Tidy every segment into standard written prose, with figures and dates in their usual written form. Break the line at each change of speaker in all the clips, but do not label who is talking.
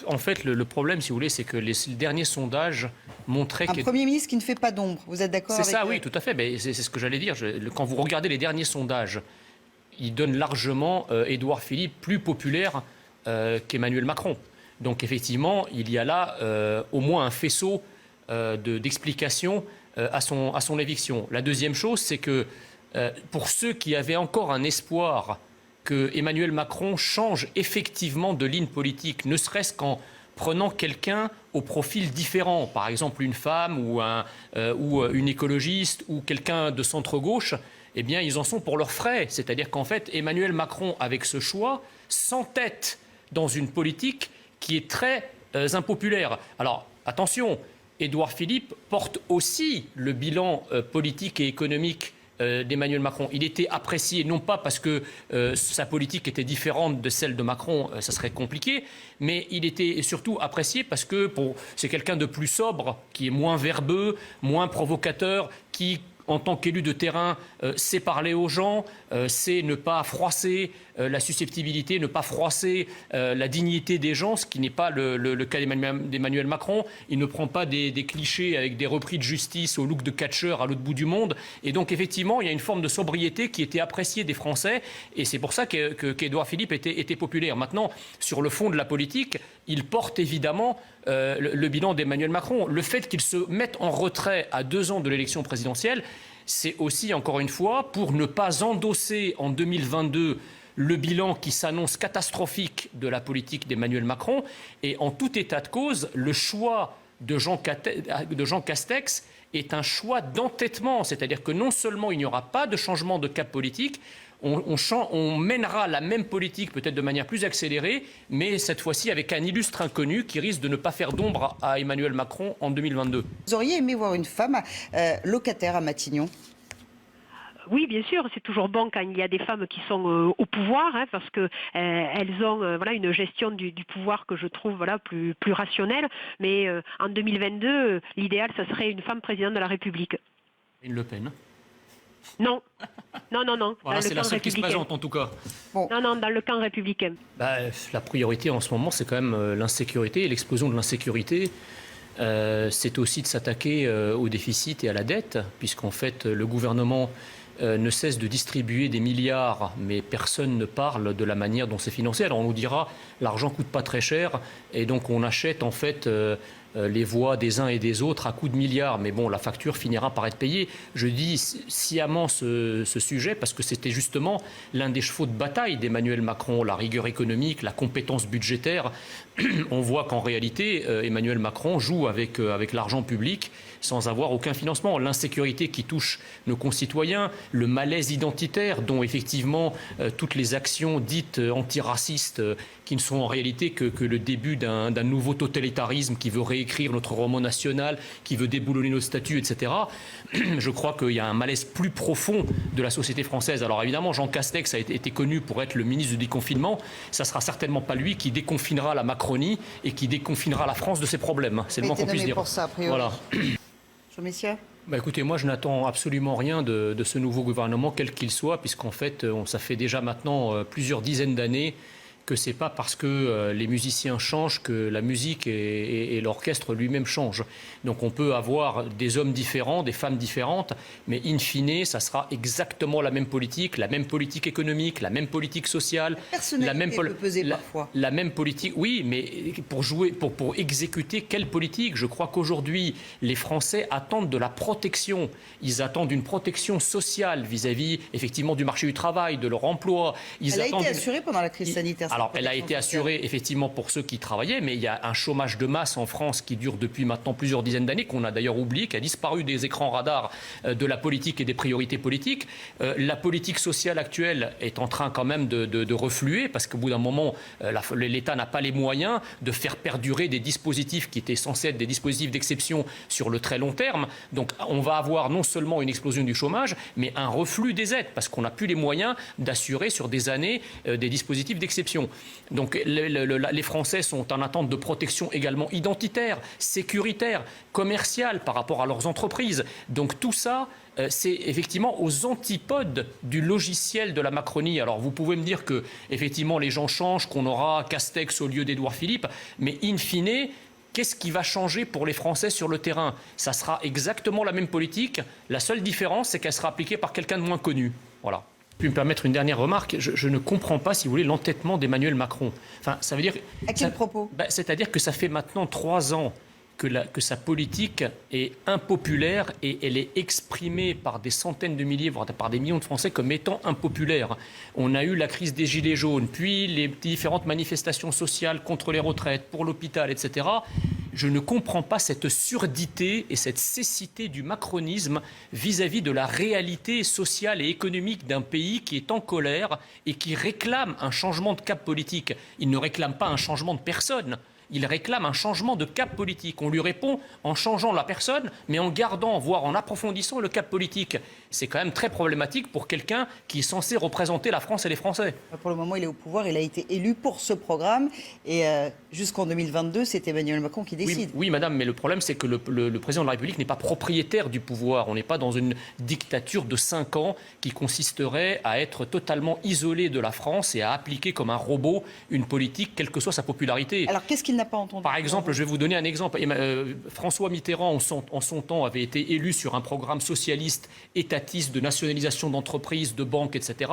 En fait, le problème, si vous voulez, c'est que les derniers sondages montraient
Un Premier ministre qui ne fait pas d'ombre, vous êtes d'accord avec
C'est ça, oui, tout à fait. C'est ce que j'allais dire. Quand vous regardez les derniers sondages, ils donnent largement Édouard Philippe plus populaire qu'Emmanuel Macron. Donc effectivement, il y a là au moins un faisceau d'explications à son éviction. La deuxième chose, c'est que pour ceux qui avaient encore un espoir que Emmanuel Macron change effectivement de ligne politique, ne serait-ce qu'en prenant quelqu'un au profil différent, par exemple une femme ou une écologiste ou quelqu'un de centre-gauche, eh bien ils en sont pour leurs frais. C'est-à-dire qu'en fait, Emmanuel Macron, avec ce choix, s'entête dans une politique qui est très impopulaire. Alors, attention, Édouard Philippe porte aussi le bilan politique et économique d'Emmanuel Macron. Il était apprécié, non pas parce que sa politique était différente de celle de Macron, ça serait compliqué, mais il était surtout apprécié parce que c'est quelqu'un de plus sobre, qui est moins verbeux, moins provocateur, qui, en tant qu'élu de terrain, sait parler aux gens, sait ne pas froisser la susceptibilité, ne pas froisser la dignité des gens, ce qui n'est pas le cas d'Emmanuel Macron. Il ne prend pas des clichés avec des repris de justice au look de catcheur à l'autre bout du monde. Et donc, effectivement, il y a une forme de sobriété qui était appréciée des Français. Et c'est pour ça qu'Édouard Philippe était populaire. Maintenant, sur le fond de la politique, il porte évidemment le bilan d'Emmanuel Macron. Le fait qu'il se mette en retrait à 2 ans de l'élection présidentielle, c'est aussi, encore une fois, pour ne pas endosser en 2022 le bilan qui s'annonce catastrophique de la politique d'Emmanuel Macron. Et en tout état de cause, le choix de Jean Castex est un choix d'entêtement. C'est-à-dire que non seulement il n'y aura pas de changement de cap politique, on mènera la même politique peut-être de manière plus accélérée, mais cette fois-ci avec un illustre inconnu qui risque de ne pas faire d'ombre à Emmanuel Macron en 2022.
Vous auriez aimé voir une femme locataire à Matignon ?
Oui, bien sûr, c'est toujours bon quand il y a des femmes qui sont au pouvoir, parce que elles ont une gestion du pouvoir que je trouve plus rationnelle. Mais en 2022, l'idéal, ça serait une femme présidente de la République.
Marine Le Pen.
Non.
Voilà, c'est la seule qui se présente en tout cas.
Bon. Non, dans le camp républicain.
La priorité en ce moment, c'est quand même l'insécurité, l'explosion de l'insécurité. C'est aussi de s'attaquer au déficit et à la dette, puisqu'en fait, le gouvernement ne cesse de distribuer des milliards, mais personne ne parle de la manière dont c'est financé. Alors on nous dira, l'argent coûte pas très cher, et donc on achète en fait les voix des uns et des autres à coups de milliards. Mais bon, la facture finira par être payée. Je dis sciemment ce sujet parce que c'était justement l'un des chevaux de bataille d'Emmanuel Macron, la rigueur économique, la compétence budgétaire. On voit qu'en réalité, Emmanuel Macron joue avec l'argent public sans avoir aucun financement. L'insécurité qui touche nos concitoyens, le malaise identitaire dont effectivement toutes les actions dites antiracistes qui ne sont en réalité que le début d'un nouveau totalitarisme qui veut réécrire notre roman national, qui veut déboulonner nos statuts, etc. Je crois qu'il y a un malaise plus profond de la société française. Alors évidemment, Jean Castex a été connu pour être le ministre du déconfinement. Ça ne sera certainement pas lui qui déconfinera la Macronie et qui déconfinera la France de ses problèmes. C'est le moins qu'on puisse dire.
Pour ça, a priori.
Voilà.
Messieurs.
Écoutez, moi je n'attends absolument rien de ce nouveau gouvernement, quel qu'il soit, puisqu'en fait, ça fait déjà maintenant plusieurs dizaines d'années que ce n'est pas parce que les musiciens changent que la musique et l'orchestre lui-même changent. Donc on peut avoir des hommes différents, des femmes différentes, mais in fine, ça sera exactement la même politique économique, la même politique sociale.
La personnalité peut peser parfois.
La même politique, oui, mais pour exécuter quelle politique? Je crois qu'aujourd'hui, les Français attendent de la protection. Ils attendent une protection sociale vis-à-vis, effectivement, du marché du travail, de leur emploi.
Elle a été assurée pendant la crise sanitaire.
Alors, elle a été assurée, effectivement, pour ceux qui travaillaient, mais il y a un chômage de masse en France qui dure depuis maintenant plusieurs dizaines d'années, qu'on a d'ailleurs oublié, qui a disparu des écrans radars de la politique et des priorités politiques. La politique sociale actuelle est en train quand même de refluer, parce qu'au bout d'un moment, l'État n'a pas les moyens de faire perdurer des dispositifs qui étaient censés être des dispositifs d'exception sur le très long terme. Donc, on va avoir non seulement une explosion du chômage, mais un reflux des aides, parce qu'on n'a plus les moyens d'assurer sur des années des dispositifs d'exception. Donc les Français sont en attente de protection également identitaire, sécuritaire, commerciale par rapport à leurs entreprises. Donc tout ça c'est effectivement aux antipodes du logiciel de la Macronie. Alors vous pouvez me dire que effectivement les gens changent, qu'on aura Castex au lieu d'Édouard Philippe, mais in fine, qu'est-ce qui va changer pour les Français sur le terrain? Ça sera exactement la même politique. La seule différence, c'est qu'elle sera appliquée par quelqu'un de moins connu. Voilà. Puis me permettre une dernière remarque. Je ne comprends pas, si vous voulez, l'entêtement d'Emmanuel Macron. Enfin, ça veut dire.
À quel propos?
C'est-à-dire que ça fait maintenant 3 ans que sa politique est impopulaire et elle est exprimée par des centaines de milliers, voire par des millions de Français comme étant impopulaire. On a eu la crise des Gilets jaunes, puis les différentes manifestations sociales contre les retraites, pour l'hôpital, etc. Je ne comprends pas cette surdité et cette cécité du macronisme vis-à-vis de la réalité sociale et économique d'un pays qui est en colère et qui réclame un changement de cap politique. Il ne réclame pas un changement de personne. Il réclame un changement de cap politique. On lui répond en changeant la personne, mais en gardant, voire en approfondissant le cap politique. C'est quand même très problématique pour quelqu'un qui est censé représenter la France et les Français.
Pour le moment, il est au pouvoir, il a été élu pour ce programme. Et jusqu'en 2022, c'est Emmanuel Macron qui décide.
Oui, madame, mais le problème, c'est que le président de la République n'est pas propriétaire du pouvoir. On n'est pas dans une dictature de 5 ans qui consisterait à être totalement isolé de la France et à appliquer comme un robot une politique, quelle que soit sa popularité.
Alors, qu'est-ce qu'il n'a pas entendu?
Par exemple, je vais vous donner un exemple. François Mitterrand, en son temps, avait été élu sur un programme socialiste, étatiste, de nationalisation d'entreprises, de banques, etc.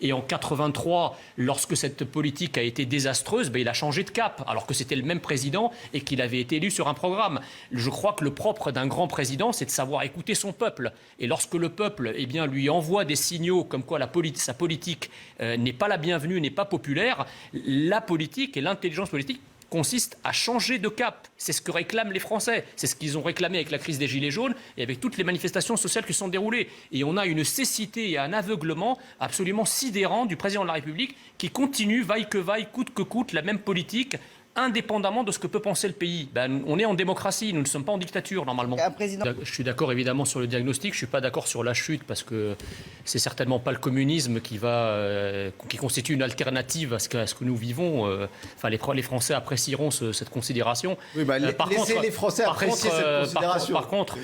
Et en 83, lorsque cette politique a été désastreuse, il a changé de cap, alors que c'était le même président et qu'il avait été élu sur un programme. Je crois que le propre d'un grand président, c'est de savoir écouter son peuple. Et lorsque le peuple lui envoie des signaux comme quoi sa politique n'est pas la bienvenue, n'est pas populaire, la politique et l'intelligence politique consiste à changer de cap. C'est ce que réclament les Français. C'est ce qu'ils ont réclamé avec la crise des Gilets jaunes et avec toutes les manifestations sociales qui sont déroulées. Et on a une cécité et un aveuglement absolument sidérant du président de la République qui continue, vaille que vaille, coûte que coûte, la même politique, indépendamment de ce que peut penser le pays. On est en démocratie, nous ne sommes pas en dictature normalement. Je suis d'accord évidemment sur le diagnostic, je ne suis pas d'accord sur la chute parce que c'est certainement pas le communisme qui constitue une alternative à ce que nous vivons. Les Français apprécieront cette considération.
Oui, laissez les Français apprécier cette considération.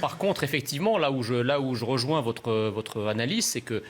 Par contre, effectivement, là où je rejoins votre analyse, c'est que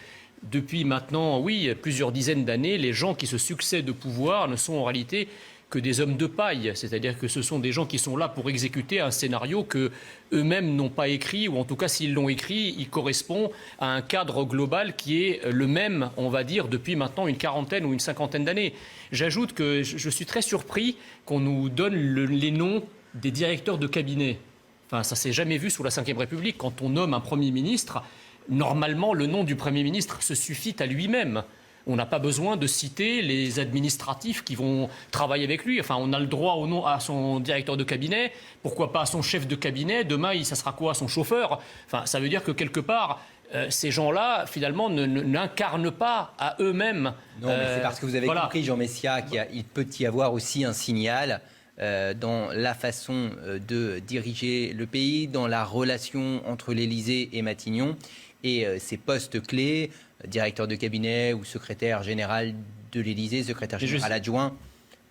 depuis maintenant, plusieurs dizaines d'années, les gens qui se succèdent au pouvoir ne sont en réalité que des hommes de paille, c'est-à-dire que ce sont des gens qui sont là pour exécuter un scénario que eux-mêmes n'ont pas écrit, ou en tout cas s'ils l'ont écrit, il correspond à un cadre global qui est le même, on va dire, depuis maintenant une quarantaine ou une cinquantaine d'années. J'ajoute que je suis très surpris qu'on nous donne les noms des directeurs de cabinet. Enfin, ça s'est jamais vu sous la Ve République. Quand on nomme un Premier ministre, normalement, le nom du Premier ministre se suffit à lui-même. On n'a pas besoin de citer les administratifs qui vont travailler avec lui. Enfin, on a le droit au nom à son directeur de cabinet, pourquoi pas à son chef de cabinet. Demain, ça sera quoi, à son chauffeur? Enfin, ça veut dire que quelque part, ces gens-là, finalement, n'incarnent pas à eux-mêmes.
Non, mais c'est parce que vous avez compris, Jean Messia, qu'il peut y avoir aussi un signal dans la façon de diriger le pays, dans la relation entre l'Élysée et Matignon et ces postes clés, directeur de cabinet ou secrétaire général de l'Élysée, secrétaire général adjoint,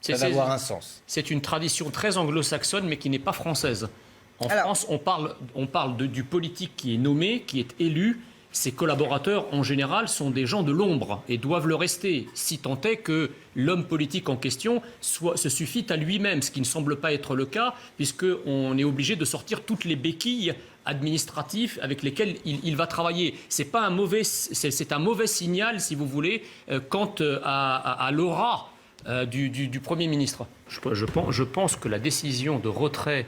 ça va avoir un sens.
C'est une tradition très anglo-saxonne, mais qui n'est pas française. En France, on parle du politique qui est nommé, qui est élu. Ses collaborateurs, en général, sont des gens de l'ombre et doivent le rester, si tant est que l'homme politique en question se suffit à lui-même, ce qui ne semble pas être le cas, puisqu'on est obligé de sortir toutes les béquilles administratifs avec lesquels il va travailler. C'est un mauvais signal, si vous voulez, quant à l'aura du Premier ministre. Je pense que la décision de retrait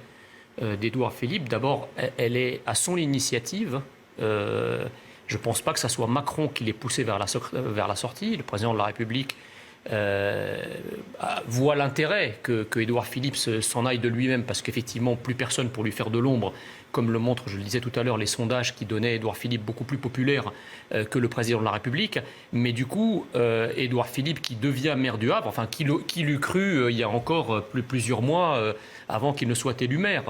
d'Édouard Philippe, d'abord, elle est à son initiative. Je ne pense pas que ce soit Macron qui l'ait poussé vers la sortie. Le président de la République voit l'intérêt que Édouard Philippe s'en aille de lui-même, parce qu'effectivement, plus personne pour lui faire de l'ombre, comme le montrent, je le disais tout à l'heure, les sondages qui donnaient Édouard Philippe beaucoup plus populaire que le président de la République. Mais du coup, Édouard Philippe, qui devient maire du Havre, enfin, qui l'eût cru il y a encore plusieurs mois avant qu'il ne soit élu maire.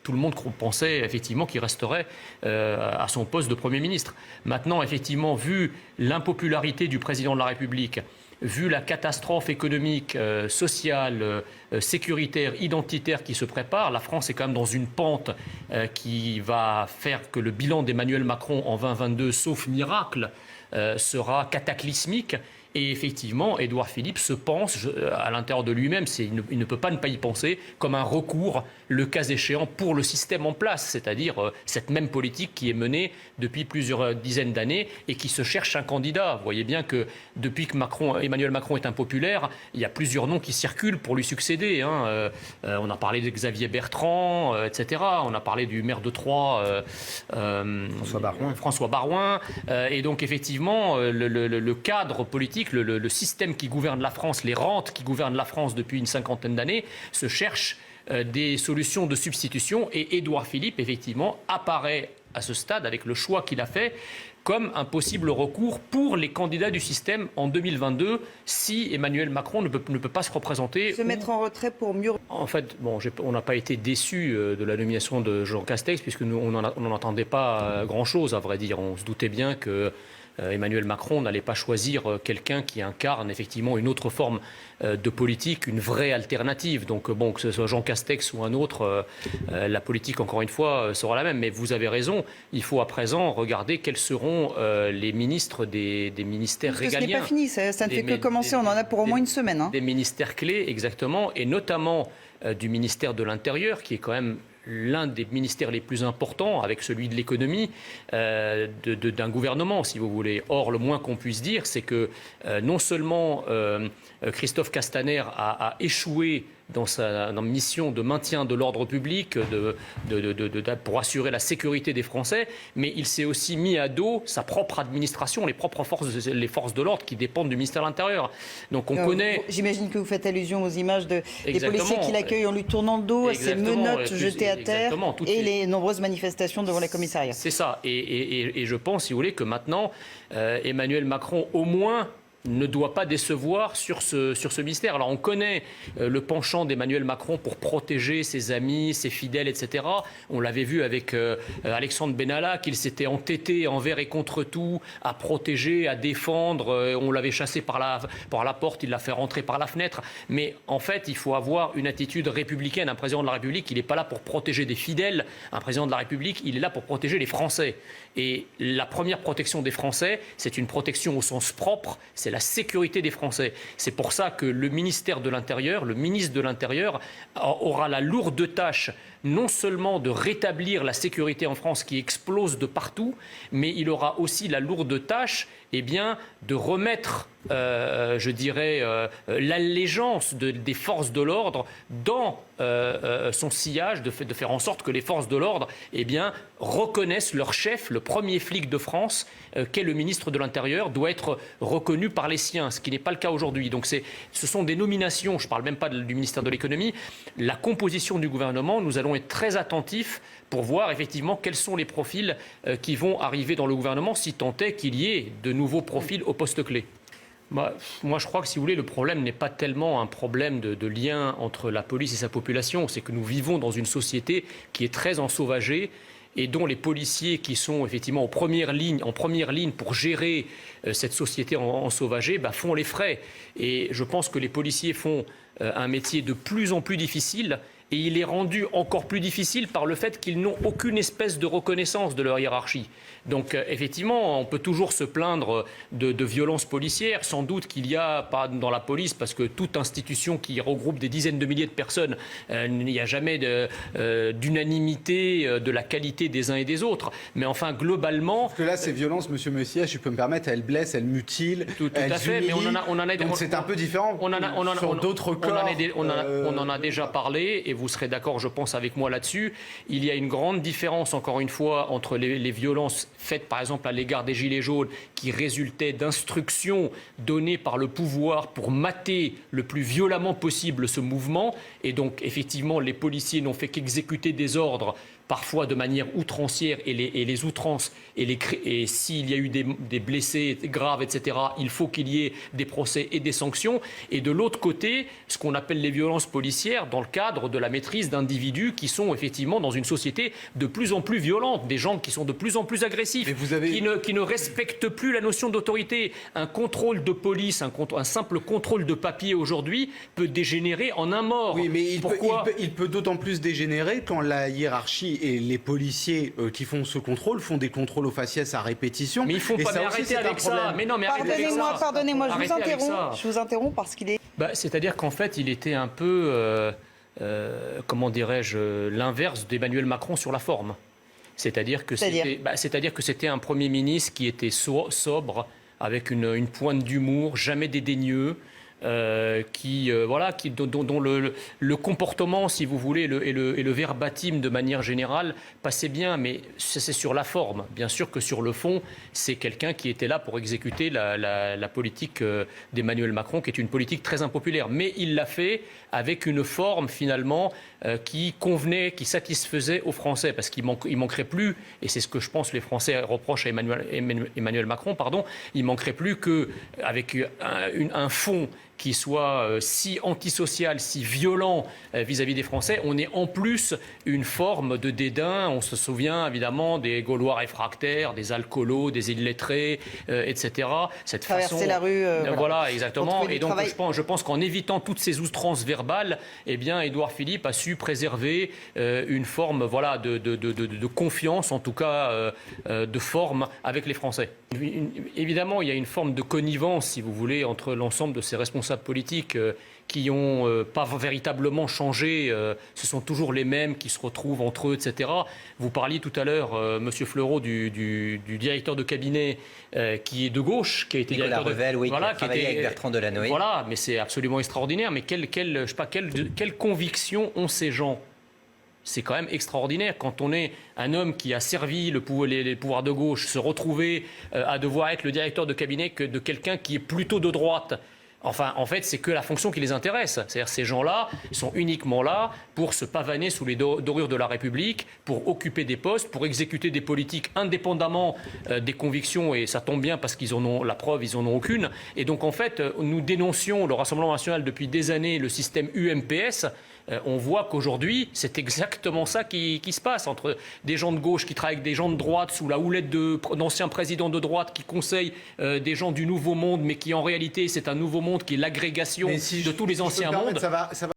Tout le monde pensait effectivement qu'il resterait à son poste de Premier ministre. Maintenant, effectivement, vu l'impopularité du président de la République, vu la catastrophe économique, sociale, sécuritaire, identitaire qui se prépare, la France est quand même dans une pente qui va faire que le bilan d'Emmanuel Macron en 2022, sauf miracle, sera cataclysmique. Et effectivement, Édouard Philippe se pense à l'intérieur de lui-même, il ne peut pas ne pas y penser, comme un recours, le cas échéant, pour le système en place, c'est-à-dire cette même politique qui est menée depuis plusieurs dizaines d'années et qui se cherche un candidat. Vous voyez bien que depuis que Emmanuel Macron est impopulaire, il y a plusieurs noms qui circulent pour lui succéder. Hein. On a parlé de Xavier Bertrand, etc. On a parlé du maire de Troyes, François Baroin. Et donc effectivement, le cadre politique, le système qui gouverne la France, les rentes qui gouvernent la France depuis une cinquantaine d'années, se cherchent des solutions de substitution. Et Édouard Philippe, effectivement, apparaît à ce stade, avec le choix qu'il a fait, comme un possible recours pour les candidats du système en 2022 si Emmanuel Macron ne peut pas se représenter.
Se mettre en retrait pour mieux...
En fait, on n'a pas été déçus de la nomination de Jean Castex, puisque on n'en entendait pas grand-chose, à vrai dire. On se doutait bien que Emmanuel Macron n'allait pas choisir quelqu'un qui incarne effectivement une autre forme de politique, une vraie alternative. Donc bon, que ce soit Jean Castex ou un autre, la politique, encore une fois, sera la même. Mais vous avez raison, il faut à présent regarder quels seront les ministres des ministères régaliens.
Ce n'est pas fini, ça ne fait que commencer, on en a pour au moins une semaine. Hein.
Des ministères clés, exactement, et notamment du ministère de l'Intérieur, qui est quand même l'un des ministères les plus importants, avec celui de l'économie, d'un gouvernement, si vous voulez. Or, le moins qu'on puisse dire, c'est que non seulement Christophe Castaner a échoué dans sa mission de maintien de l'ordre public, pour assurer la sécurité des Français, mais il s'est aussi mis à dos sa propre administration, les forces de l'ordre qui dépendent du ministère de l'Intérieur. Donc on connaît...
J'imagine que vous faites allusion aux images des policiers qui l'accueillent en lui tournant le dos, à ses menottes jetées à terre et les nombreuses manifestations devant les commissariats.
C'est ça. Et je pense, si vous voulez, que maintenant, Emmanuel Macron, au moins, ne doit pas décevoir sur ce ministère. Alors on connaît le penchant d'Emmanuel Macron pour protéger ses amis, ses fidèles, etc. On l'avait vu avec Alexandre Benalla, qu'il s'était entêté envers et contre tout à protéger, à défendre. On l'avait chassé par la porte, il l'a fait rentrer par la fenêtre. Mais en fait, il faut avoir une attitude républicaine. Un président de la République, il n'est pas là pour protéger des fidèles. Un président de la République, il est là pour protéger les Français. Et la première protection des Français, c'est une protection au sens propre, c'est la sécurité des Français. C'est pour ça que le ministère de l'Intérieur, le ministre de l'Intérieur, aura la lourde tâche non seulement de rétablir la sécurité en France qui explose de partout, mais il aura aussi la lourde tâche de remettre, l'allégeance des forces de l'ordre dans son sillage, de faire en sorte que les forces de l'ordre reconnaissent leur chef, le premier flic de France, qu'est le ministre de l'Intérieur, doit être reconnu par les siens, ce qui n'est pas le cas aujourd'hui. Donc ce sont des nominations, je ne parle même pas du ministère de l'économie, la composition du gouvernement, nous allons être très attentifs pour voir effectivement quels sont les profils qui vont arriver dans le gouvernement, si tant est qu'il y ait de nouveaux profils au poste clé. Moi, je crois que, si vous voulez, le problème n'est pas tellement un problème de lien entre la police et sa population, c'est que nous vivons dans une société qui est très ensauvagée et dont les policiers qui sont effectivement en première ligne pour gérer cette société ensauvagée font les frais. Et je pense que les policiers font un métier de plus en plus difficile. Et il est rendu encore plus difficile par le fait qu'ils n'ont aucune espèce de reconnaissance de leur hiérarchie. Donc effectivement, on peut toujours se plaindre de violences policières. Sans doute qu'il y a, pas dans la police, parce que toute institution qui regroupe des dizaines de milliers de personnes, il n'y a jamais d'unanimité de la qualité des uns et des autres. Mais enfin, globalement...
Parce que là, ces violences, Monsieur Messier, je peux me permettre, elles blessent, elles mutilent,
tout à fait, mais on en a...
Donc c'est un peu différent sur d'autres corps.
On en a déjà parlé, et vous serez d'accord, je pense, avec moi là-dessus. Il y a une grande différence, encore une fois, entre les violences faites, par exemple, à l'égard des Gilets jaunes, qui résultaient d'instructions données par le pouvoir pour mater le plus violemment possible ce mouvement. Et donc, effectivement, les policiers n'ont fait qu'exécuter des ordres, parfois de manière outrancière, et les outrances, et s'il y a eu des blessés graves, etc., il faut qu'il y ait des procès et des sanctions. Et de l'autre côté, ce qu'on appelle les violences policières, dans le cadre de la maîtrise d'individus qui sont effectivement dans une société de plus en plus violente, des gens qui sont de plus en plus agressifs, qui ne respectent plus la notion d'autorité. Un contrôle de police, un simple contrôle de papier aujourd'hui peut dégénérer en un mort.
Oui, mais il peut d'autant plus dégénérer quand la hiérarchie et les policiers qui font ce contrôle font des contrôles aux faciès à répétition.
Mais il faut pas arrêter avec ça. Mais non, mais
pardonnez-moi, je vous interromps parce qu'il est...
C'est-à-dire qu'en fait, il était un peu, comment dirais-je, l'inverse d'Emmanuel Macron sur la forme. C'est-à-dire que c'était un Premier ministre qui était sobre, avec une pointe d'humour, jamais dédaigneux, dont le comportement, si vous voulez, et le verbatim de manière générale passait bien, mais c'est sur la forme. Bien sûr que sur le fond, c'est quelqu'un qui était là pour exécuter la politique d'Emmanuel Macron, qui est une politique très impopulaire. Mais il l'a fait avec une forme, finalement, qui convenait, qui satisfaisait aux Français, parce qu'il manquerait plus, et c'est ce que je pense les Français reprochent à Emmanuel Macron, il manquerait plus qu'avec un fond qui soit si antisocial, si violent vis-à-vis des Français, on ait en plus une forme de dédain. On se souvient évidemment des Gaulois réfractaires, des alcoolos, des illettrés, etc. Cette
traverser la rue.
Voilà, exactement. Et donc je pense qu'en évitant toutes ces outrances verbales, eh bien, Édouard Philippe a su préserver une forme de confiance, en tout cas de forme avec les Français. Évidemment, il y a une forme de connivence, si vous voulez, entre l'ensemble de ces responsables politiques qui n'ont pas véritablement changé. Ce sont toujours les mêmes qui se retrouvent entre eux, etc. Vous parliez tout à l'heure, Monsieur Fleureau, du directeur de cabinet qui est de gauche, qui a été
Nicolas Revel,
qui
a travaillé avec Bertrand Delanoë.
Voilà, mais c'est absolument extraordinaire. Mais quelle conviction ont ces gens ? C'est quand même extraordinaire quand on est un homme qui a servi les pouvoirs de gauche, se retrouver à devoir être le directeur de cabinet de quelqu'un qui est plutôt de droite. Enfin, en fait, c'est que la fonction qui les intéresse. C'est-à-dire ces gens-là sont uniquement là pour se pavaner sous les dorures de la République, pour occuper des postes, pour exécuter des politiques indépendamment des convictions. Et ça tombe bien parce qu'ils en ont la preuve, ils en ont aucune. Et donc, en fait, nous dénoncions le Rassemblement national depuis des années, le système UMPS. On voit qu'aujourd'hui, c'est exactement ça qui se passe entre des gens de gauche qui travaillent avec des gens de droite sous la houlette d'anciens présidents de droite qui conseillent des gens du nouveau monde, mais qui en réalité, c'est un nouveau monde qui est l'agrégation de tous les anciens mondes.